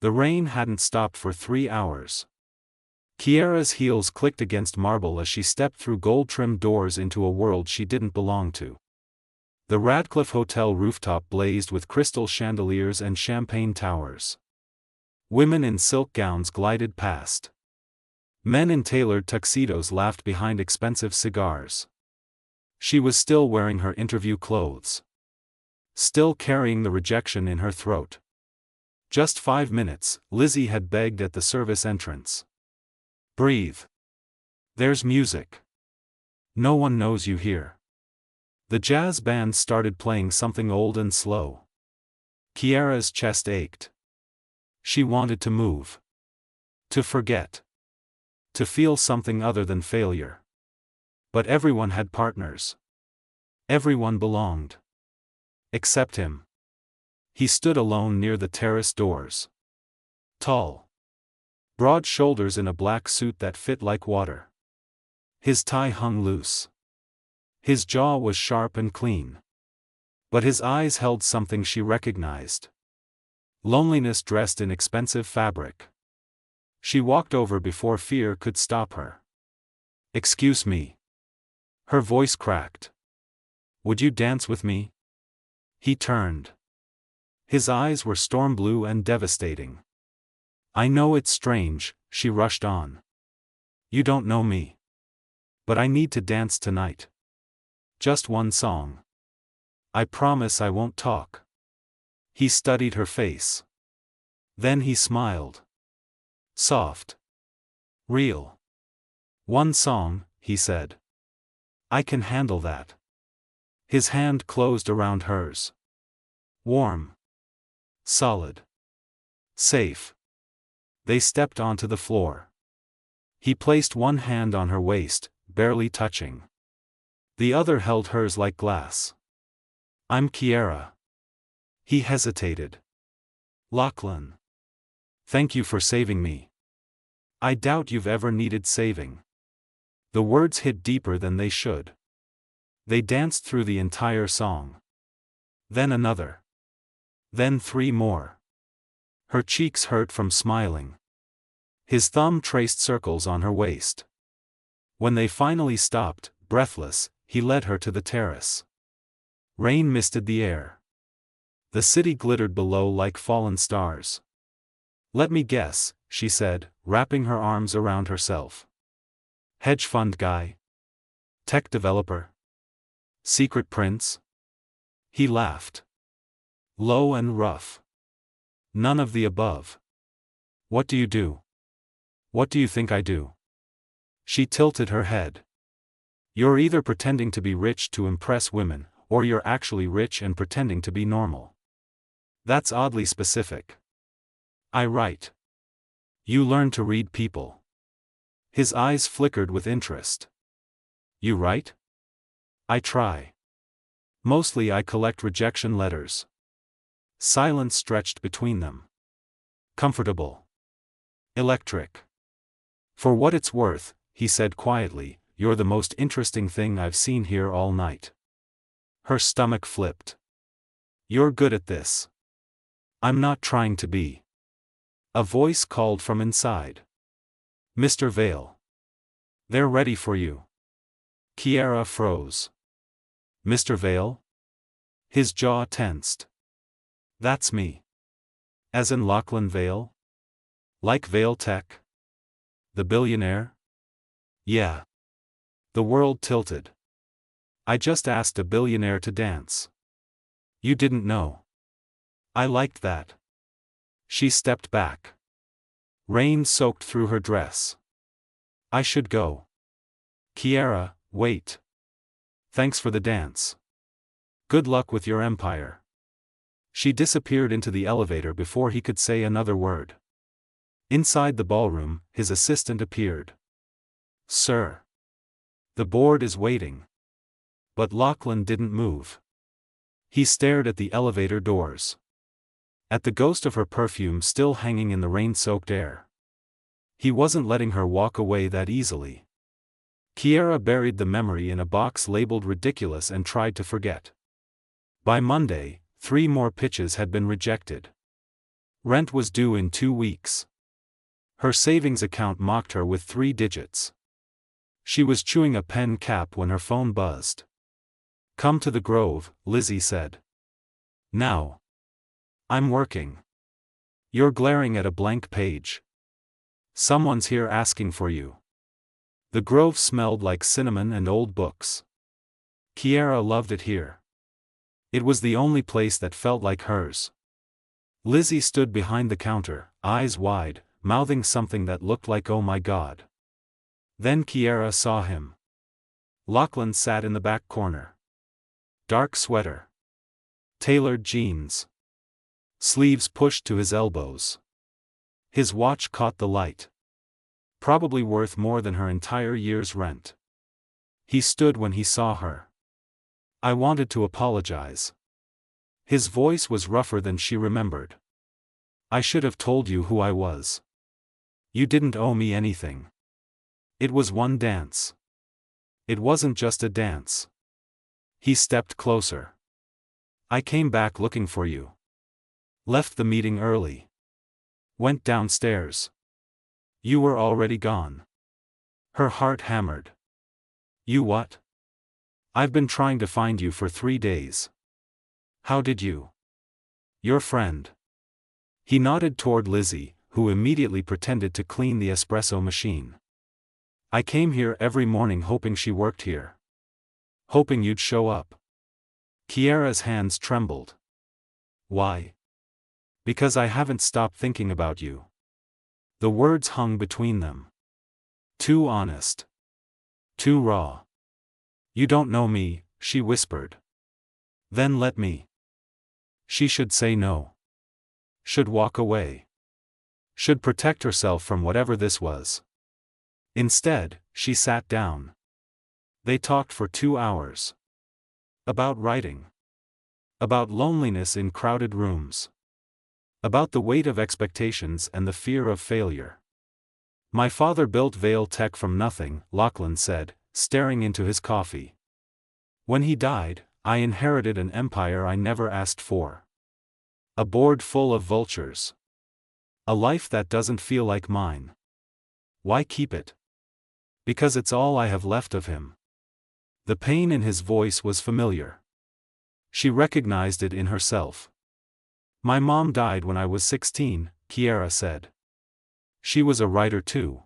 The rain hadn't stopped for 3 hours. Kiara's heels clicked against marble as she stepped through gold-trimmed doors into a world she didn't belong to. The Radcliffe Hotel rooftop blazed with crystal chandeliers and champagne towers. Women in silk gowns glided past. Men in tailored tuxedos laughed behind expensive cigars. She was still wearing her interview clothes. Still carrying the rejection in her throat. Just 5 minutes, Lizzie had begged at the service entrance. Breathe. There's music. No one knows you here. The jazz band started playing something old and slow. Kiara's chest ached. She wanted to move. To forget. To feel something other than failure. But everyone had partners. Everyone belonged. Except him. He stood alone near the terrace doors. Tall. Broad shoulders in a black suit that fit like water. His tie hung loose. His jaw was sharp and clean. But his eyes held something she recognized. Loneliness dressed in expensive fabric. She walked over before fear could stop her. "Excuse me." Her voice cracked. "Would you dance with me?" He turned. His eyes were storm blue and devastating. "I know it's strange," she rushed on. "You don't know me. But I need to dance tonight. Just one song. I promise I won't talk." He studied her face. Then he smiled. Soft. Real. "One song," he said. "I can handle that." His hand closed around hers. Warm. Solid. Safe. They stepped onto the floor. He placed one hand on her waist, barely touching. The other held hers like glass. "I'm Kiara." He hesitated. "Lachlan. Thank you for saving me. I doubt you've ever needed saving." The words hit deeper than they should. They danced through the entire song. Then another. Then 3 more. Her cheeks hurt from smiling. His thumb traced circles on her waist. When they finally stopped, breathless, he led her to the terrace. Rain misted the air. The city glittered below like fallen stars. "Let me guess," she said, wrapping her arms around herself. "Hedge fund guy? Tech developer? Secret prince?" He laughed. Low and rough. "None of the above." "What do you do? What do you think I do?" She tilted her head. "You're either pretending to be rich to impress women, or you're actually rich and pretending to be normal. That's oddly specific." "I write." "You learn to read people." His eyes flickered with interest. "You write?" "I try. Mostly I collect rejection letters." Silence stretched between them. Comfortable. Electric. "For what it's worth," he said quietly, "you're the most interesting thing I've seen here all night." Her stomach flipped. "You're good at this." "I'm not trying to be." A voice called from inside. "Mr. Veil. They're ready for you." Kiara froze. "Mr. Veil?" His jaw tensed. "That's me." "As in Lachlan Veil? Like Veil Tech? The billionaire?" "Yeah." The world tilted. "I just asked a billionaire to dance." "You didn't know." "I liked that." She stepped back. Rain soaked through her dress. "I should go." "Kiara, wait. Thanks for the dance. Good luck with your empire." She disappeared into the elevator before he could say another word. Inside the ballroom, his assistant appeared. "Sir. The board is waiting." But Lachlan didn't move. He stared at the elevator doors. At the ghost of her perfume still hanging in the rain-soaked air. He wasn't letting her walk away that easily. Kiara buried the memory in a box labeled ridiculous and tried to forget. By Monday, 3 more pitches had been rejected. Rent was due in 2 weeks. Her savings account mocked her with 3 digits. She was chewing a pen cap when her phone buzzed. "Come to the Grove," Lizzie said. "Now. I'm working." "You're glaring at a blank page. Someone's here asking for you." The Grove smelled like cinnamon and old books. Kiara loved it here. It was the only place that felt like hers. Lizzie stood behind the counter, eyes wide, mouthing something that looked like "oh my God." Then Kiara saw him. Lachlan sat in the back corner. Dark sweater. Tailored jeans. Sleeves pushed to his elbows. His watch caught the light. Probably worth more than her entire year's rent. He stood when he saw her. "I wanted to apologize." His voice was rougher than she remembered. "I should have told you who I was. You didn't owe me anything. It was one dance." "It wasn't just a dance." He stepped closer. "I came back looking for you. Left the meeting early. Went downstairs. You were already gone." Her heart hammered. "You what?" "I've been trying to find you for 3 days." "How did you?" "Your friend." He nodded toward Lizzie, who immediately pretended to clean the espresso machine. "I came here every morning hoping she worked here. Hoping you'd show up." Kiara's hands trembled. "Why?" "Because I haven't stopped thinking about you." The words hung between them. Too honest. Too raw. "You don't know me," she whispered. "Then let me." She should say no. Should walk away. Should protect herself from whatever this was. Instead, she sat down. They talked for 2 hours. About writing. About loneliness in crowded rooms. About the weight of expectations and the fear of failure. "My father built Veil Tech from nothing," Lachlan said, staring into his coffee. "When he died, I inherited an empire I never asked for. A board full of vultures. A life that doesn't feel like mine. Why keep it? Because it's all I have left of him." The pain in his voice was familiar. She recognized it in herself. "My mom died when I was 16, Kiara said. She was a writer too.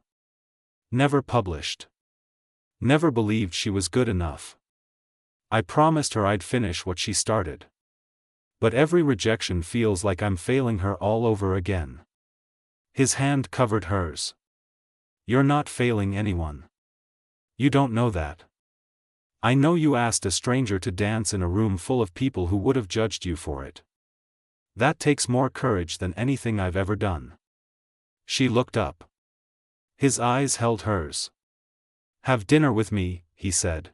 Never published. Never believed she was good enough. I promised her I'd finish what she started. But every rejection feels like I'm failing her all over again." His hand covered hers. "You're not failing anyone. You don't know that. I know you asked a stranger to dance in a room full of people who would have judged you for it. That takes more courage than anything I've ever done." She looked up. His eyes held hers. "Have dinner with me," he said.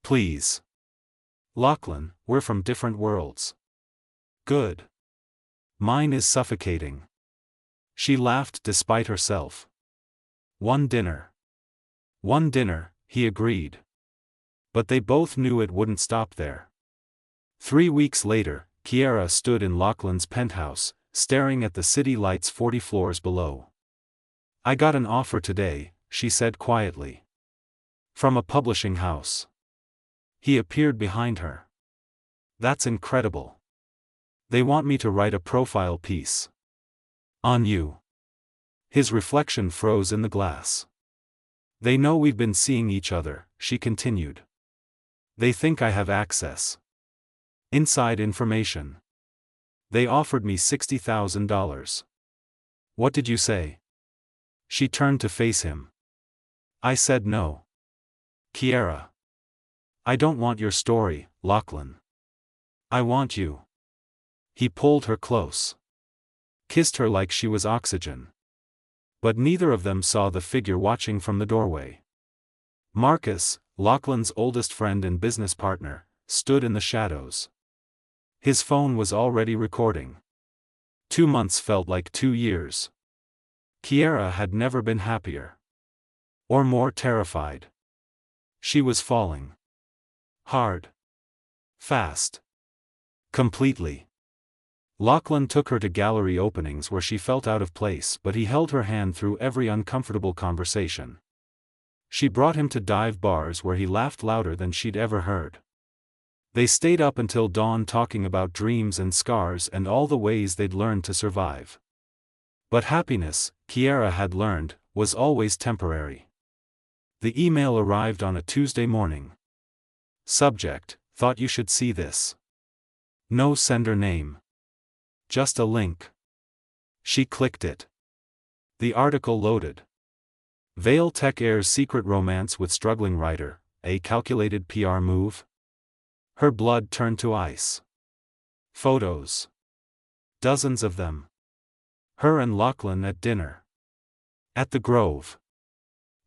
"Please." "Lachlan, we're from different worlds." "Good. Mine is suffocating." She laughed despite herself. One dinner." "One dinner," he agreed. But they both knew it wouldn't stop there. 3 weeks later, Kiara stood in Lachlan's penthouse, staring at the city lights 40 floors below. "I got an offer today," she said quietly. "From a publishing house." He appeared behind her. "That's incredible. They want me to write a profile piece. On you." His reflection froze in the glass. "They know we've been seeing each other," she continued. "They think I have access. Inside information. They offered me $60,000. What did you say?" She turned to face him. "I said no." "Kiara. I don't want your story, Lachlan. I want you." He pulled her close. Kissed her like she was oxygen. But neither of them saw the figure watching from the doorway. Marcus, Lachlan's oldest friend and business partner, stood in the shadows. His phone was already recording. 2 months felt like 2 years. Kiara had never been happier. Or more terrified. She was falling. Hard. Fast. Completely. Lachlan took her to gallery openings where she felt out of place, but he held her hand through every uncomfortable conversation. She brought him to dive bars where he laughed louder than she'd ever heard. They stayed up until dawn talking about dreams and scars and all the ways they'd learned to survive. But happiness, Kiara had learned, was always temporary. The email arrived on a Tuesday morning. Subject: thought you should see this. No sender name. Just a link. She clicked it. The article loaded. Veil Tech airs secret romance with struggling writer, a calculated PR move? Her blood turned to ice. Photos. Dozens of them. Her and Lachlan at dinner. At the Grove.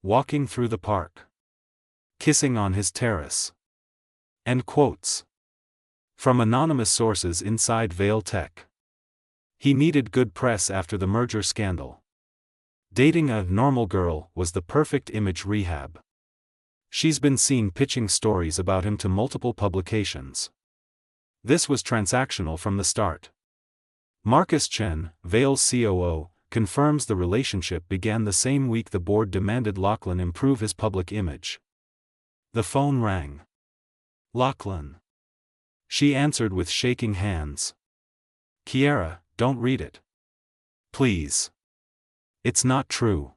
Walking through the park. Kissing on his terrace. And quotes. From anonymous sources inside Veil Tech. He needed good press after the merger scandal. Dating a normal girl was the perfect image rehab. She's been seen pitching stories about him to multiple publications. This was transactional from the start. Marcus Chen, Veil's COO, confirms the relationship began the same week the board demanded Lachlan improve his public image. The phone rang. Lachlan. She answered with shaking hands. Kiara, don't read it. Please. It's not true.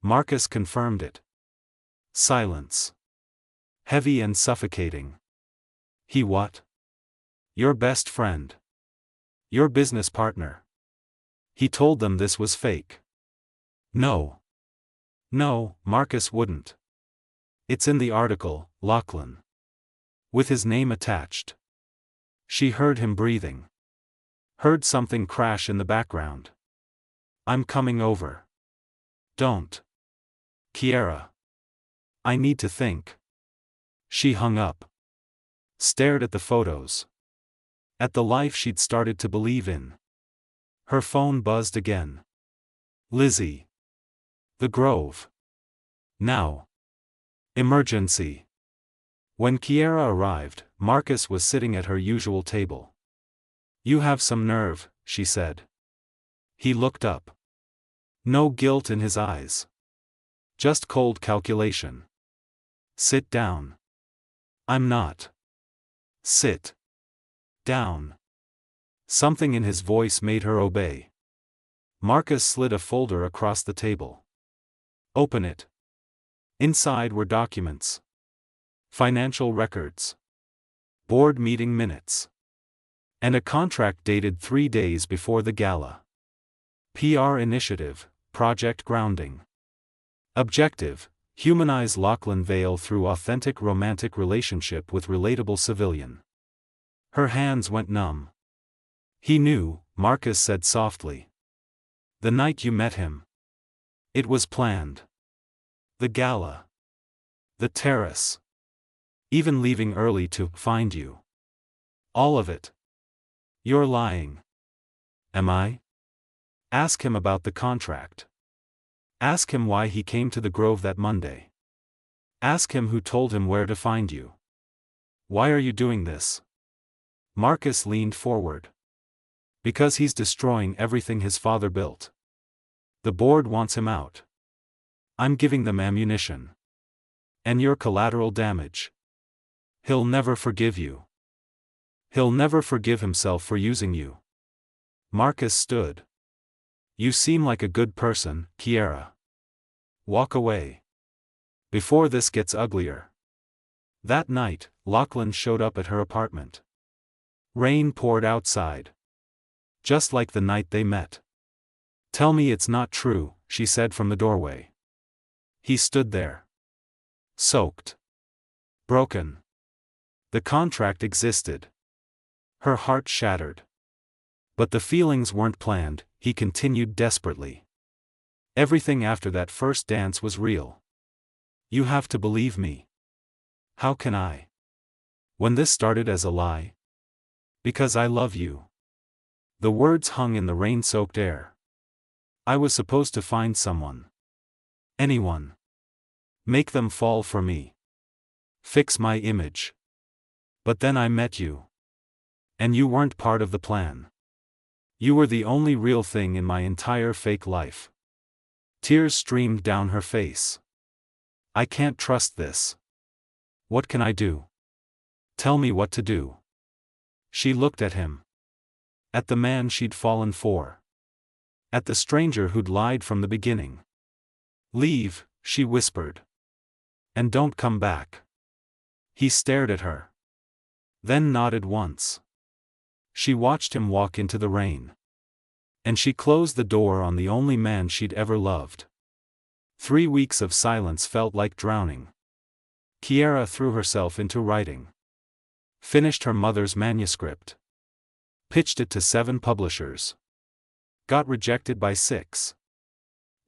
Marcus confirmed it. Silence. Heavy and suffocating. He what? Your best friend. Your business partner. He told them this was fake. No. No, Marcus wouldn't. It's in the article, Lachlan. With his name attached. She heard him breathing. Heard something crash in the background. I'm coming over. Don't. Kiara. I need to think. She hung up. Stared at the photos. At the life she'd started to believe in. Her phone buzzed again. Lizzie. The Grove. Now. Emergency. When Kiara arrived, Marcus was sitting at her usual table. You have some nerve, she said. He looked up. No guilt in his eyes. Just cold calculation. Sit down. I'm not. Sit. Down. Something in his voice made her obey. Marcus slid a folder across the table. Open it. Inside were documents. Financial records. Board meeting minutes. And a contract dated 3 days before the gala. PR initiative, Project Grounding. Objective: humanize Lachlan Veil through authentic romantic relationship with relatable civilian. Her hands went numb. He knew, Marcus said softly. The night you met him. It was planned. The gala. The terrace. Even leaving early to find you. All of it. You're lying. Am I? Ask him about the contract. Ask him why he came to the Grove that Monday. Ask him who told him where to find you. Why are you doing this? Marcus leaned forward. Because he's destroying everything his father built. The board wants him out. I'm giving them ammunition. And you're collateral damage. He'll never forgive you. He'll never forgive himself for using you. Marcus stood. You seem like a good person, Kiara. Walk away. Before this gets uglier. That night, Lachlan showed up at her apartment. Rain poured outside. Just like the night they met. Tell me it's not true, she said from the doorway. He stood there. Soaked. Broken. The contract existed. Her heart shattered. But the feelings weren't planned, he continued desperately. Everything after that first dance was real. You have to believe me. How can I? When this started as a lie? Because I love you. The words hung in the rain-soaked air. I was supposed to find someone. Anyone. Make them fall for me. Fix my image. But then I met you. And you weren't part of the plan. You were the only real thing in my entire fake life. Tears streamed down her face. I can't trust this. What can I do? Tell me what to do. She looked at him. At the man she'd fallen for. At the stranger who'd lied from the beginning. Leave, she whispered. And don't come back. He stared at her. Then nodded once. She watched him walk into the rain. And she closed the door on the only man she'd ever loved. 3 weeks of silence felt like drowning. Kiara threw herself into writing. Finished her mother's manuscript. Pitched it to 7 publishers. Got rejected by 6.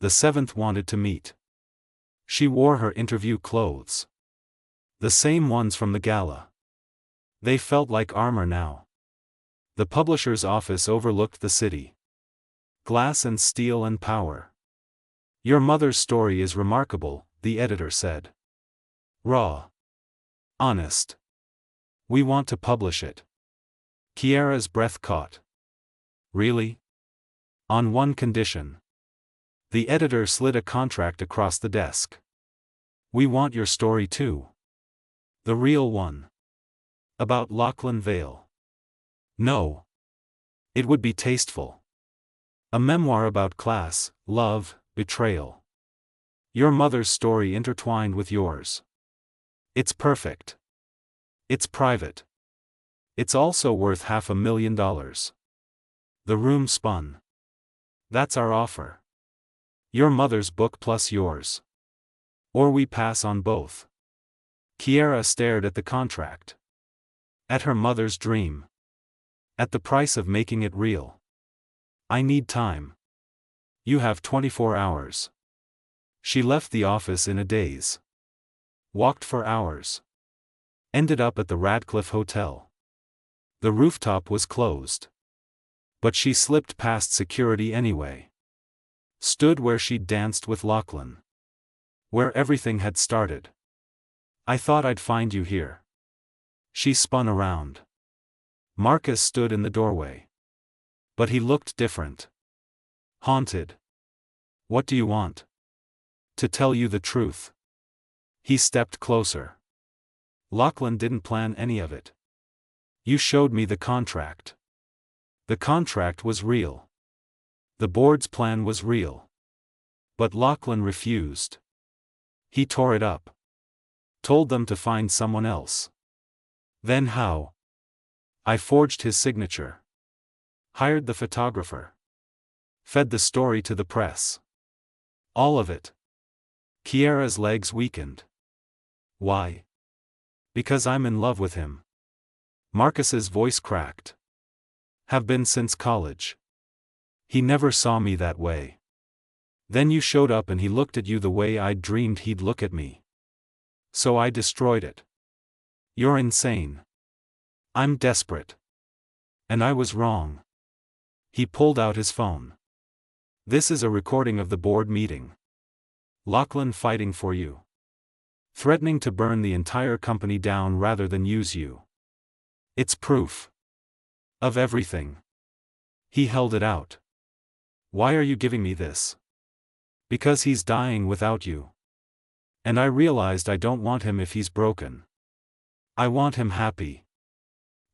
The 7th wanted to meet. She wore her interview clothes. The same ones from the gala. They felt like armor now. The publisher's office overlooked the city. Glass and steel and power. Your mother's story is remarkable, the editor said. Raw. Honest. We want to publish it. Kiara's breath caught. Really? On one condition. The editor slid a contract across the desk. We want your story too. The real one. About Lachlan Veil. No. It would be tasteful. A memoir about class, love, betrayal. Your mother's story intertwined with yours. It's perfect. It's private. It's also worth $500,000. The room spun. That's our offer. Your mother's book plus yours. Or we pass on both. Kiara stared at the contract. At her mother's dream. At the price of making it real. I need time. You have 24 hours. She left the office in a daze. Walked for hours. Ended up at the Radcliffe Hotel. The rooftop was closed. But she slipped past security anyway. Stood where she'd danced with Lachlan. Where everything had started. I thought I'd find you here. She spun around. Marcus stood in the doorway. But he looked different. Haunted. What do you want? To tell you the truth. He stepped closer. Lachlan didn't plan any of it. You showed me the contract. The contract was real. The board's plan was real. But Lachlan refused. He tore it up. Told them to find someone else. Then how? I forged his signature. Hired the photographer. Fed the story to the press. All of it. Kiara's legs weakened. Why? Because I'm in love with him. Marcus's voice cracked. Have been since college. He never saw me that way. Then you showed up and he looked at you the way I'd dreamed he'd look at me. So I destroyed it. You're insane. I'm desperate. And I was wrong. He pulled out his phone. This is a recording of the board meeting. Lachlan fighting for you. Threatening to burn the entire company down rather than use you. It's proof. Of everything. He held it out. Why are you giving me this? Because he's dying without you. And I realized I don't want him if he's broken. I want him happy.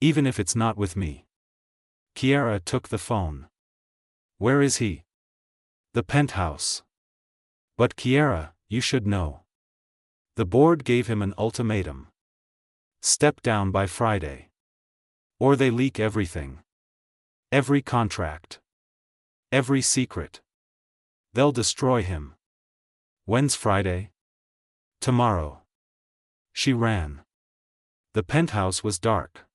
Even if it's not with me. Kiara took the phone. Where is he? The penthouse. But Kiara, you should know. The board gave him an ultimatum. Step down by Friday. Or they leak everything. Every contract. Every secret. They'll destroy him. When's Friday? Tomorrow. She ran. The penthouse was dark.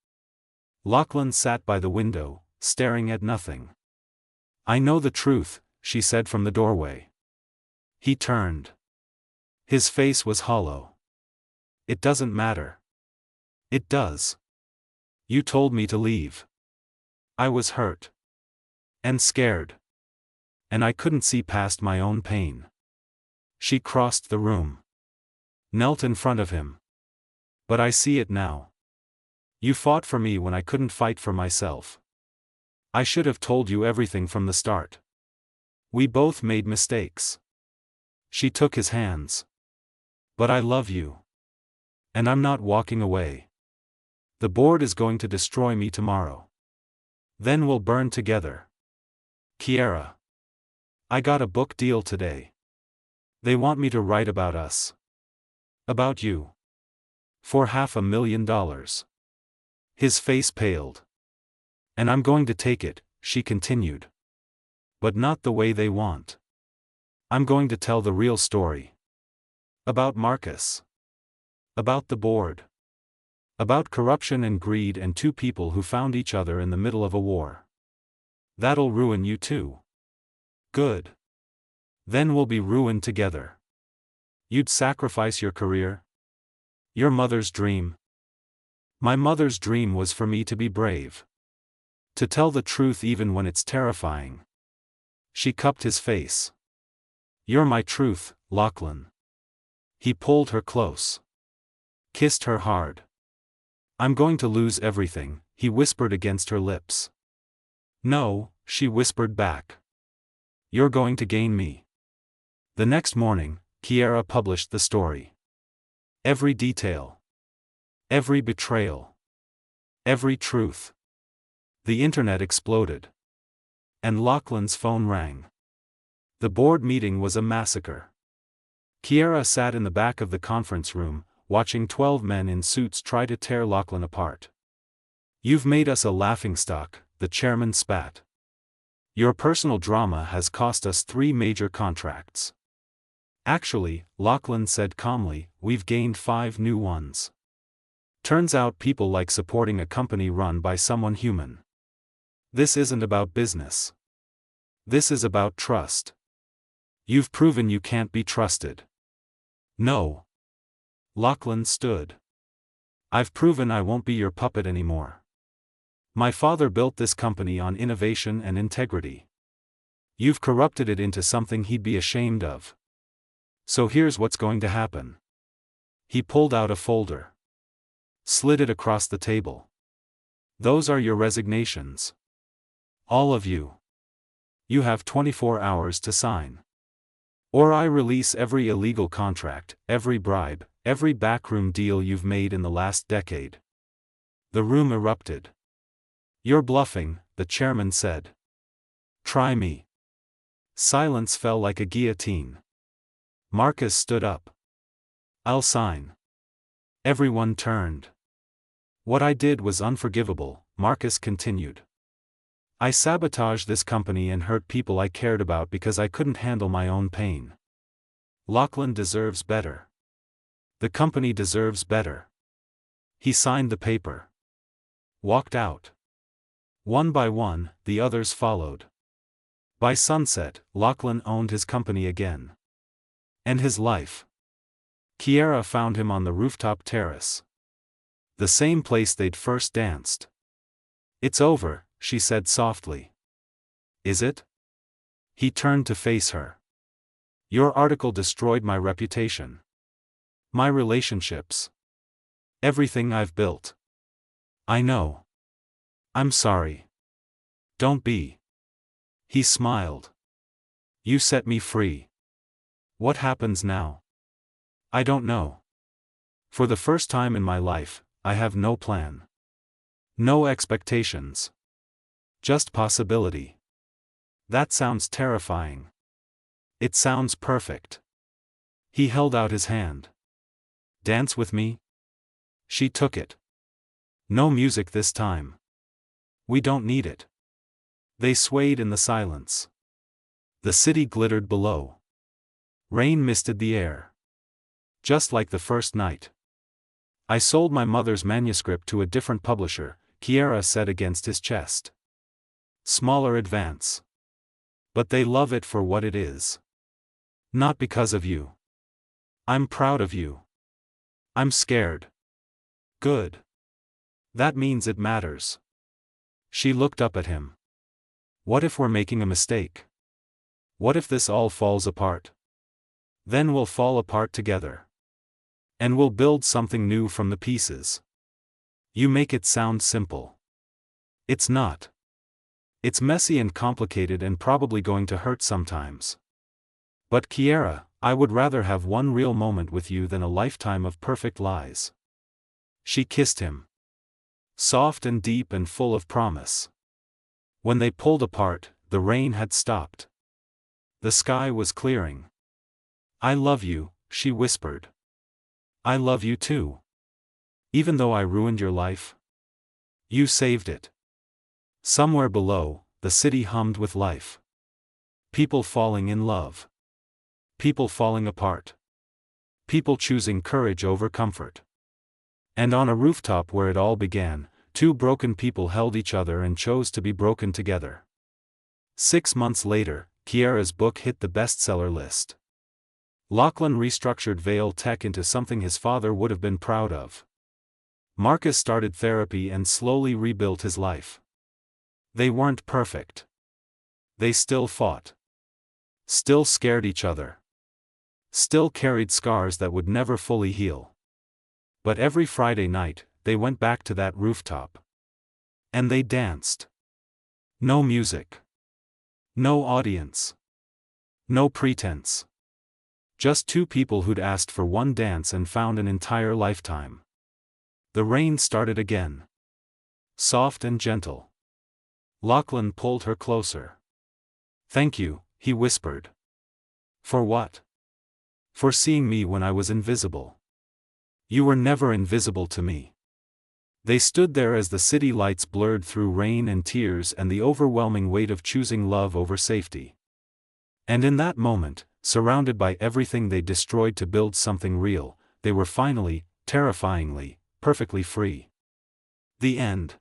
Lachlan sat by the window, staring at nothing. I know the truth, she said from the doorway. He turned. His face was hollow. It doesn't matter. It does. You told me to leave. I was hurt. And scared. And I couldn't see past my own pain. She crossed the room. Knelt in front of him. But I see it now. You fought for me when I couldn't fight for myself. I should have told you everything from the start. We both made mistakes. She took his hands. But I love you. And I'm not walking away. The board is going to destroy me tomorrow. Then we'll burn together. Kiara. I got a book deal today. They want me to write about us. About you. For $500,000. His face paled. And I'm going to take it, she continued. But not the way they want. I'm going to tell the real story. About Marcus. About the board. About corruption and greed and two people who found each other in the middle of a war. That'll ruin you too. Good. Then we'll be ruined together. You'd sacrifice your career? Your mother's dream? My mother's dream was for me to be brave. To tell the truth even when it's terrifying. She cupped his face. You're my truth, Lachlan. He pulled her close. Kissed her hard. I'm going to lose everything, he whispered against her lips. No, she whispered back. You're going to gain me. The next morning, Kiara published the story. Every detail. Every betrayal. Every truth. The internet exploded. And Lachlan's phone rang. The board meeting was a massacre. Kiara sat in the back of the conference room, watching 12 men in suits try to tear Lachlan apart. You've made us a laughingstock, the chairman spat. Your personal drama has cost us 3 major contracts. Actually, Lachlan said calmly, we've gained 5 new ones. Turns out people like supporting a company run by someone human. This isn't about business. This is about trust. You've proven you can't be trusted. No. Lachlan stood. I've proven I won't be your puppet anymore. My father built this company on innovation and integrity. You've corrupted it into something he'd be ashamed of. So here's what's going to happen. He pulled out a folder. Slid it across the table. Those are your resignations. All of you. You have 24 hours to sign. Or I release every illegal contract, every bribe, every backroom deal you've made in the last decade. The room erupted. You're bluffing, the chairman said. Try me. Silence fell like a guillotine. Marcus stood up. I'll sign. Everyone turned. What I did was unforgivable, Marcus continued. I sabotaged this company and hurt people I cared about because I couldn't handle my own pain. Lachlan deserves better. The company deserves better. He signed the paper. Walked out. One by one, the others followed. By sunset, Lachlan owned his company again. And his life. Kiara found him on the rooftop terrace. The same place they'd first danced. It's over, she said softly. Is it? He turned to face her. Your article destroyed my reputation. My relationships. Everything I've built. I know. I'm sorry. Don't be. He smiled. You set me free. What happens now? I don't know. For the first time in my life, I have no plan. No expectations. Just possibility. That sounds terrifying. It sounds perfect. He held out his hand. Dance with me? She took it. No music this time. We don't need it. They swayed in the silence. The city glittered below. Rain misted the air. Just like the first night. I sold my mother's manuscript to a different publisher, Kiara said against his chest. Smaller advance. But they love it for what it is. Not because of you. I'm proud of you. I'm scared. Good. That means it matters. She looked up at him. What if we're making a mistake? What if this all falls apart? Then we'll fall apart together. And we'll build something new from the pieces. You make it sound simple. It's not. It's messy and complicated and probably going to hurt sometimes. But Kiara, I would rather have one real moment with you than a lifetime of perfect lies. She kissed him. Soft and deep and full of promise. When they pulled apart, the rain had stopped. The sky was clearing. I love you, she whispered. I love you too. Even though I ruined your life, you saved it. Somewhere below, the city hummed with life. People falling in love. People falling apart. People choosing courage over comfort. And on a rooftop where it all began, two broken people held each other and chose to be broken together. 6 months later, Kiara's book hit the bestseller list. Lachlan restructured Veil Tech into something his father would have been proud of. Marcus started therapy and slowly rebuilt his life. They weren't perfect. They still fought. Still scared each other. Still carried scars that would never fully heal. But every Friday night, they went back to that rooftop. And they danced. No music. No audience. No pretense. Just two people who'd asked for one dance and found an entire lifetime. The rain started again. Soft and gentle. Lachlan pulled her closer. Thank you, he whispered. For what? For seeing me when I was invisible. You were never invisible to me. They stood there as the city lights blurred through rain and tears and the overwhelming weight of choosing love over safety. And in that moment, surrounded by everything they destroyed to build something real, they were finally, terrifyingly, perfectly free. The end.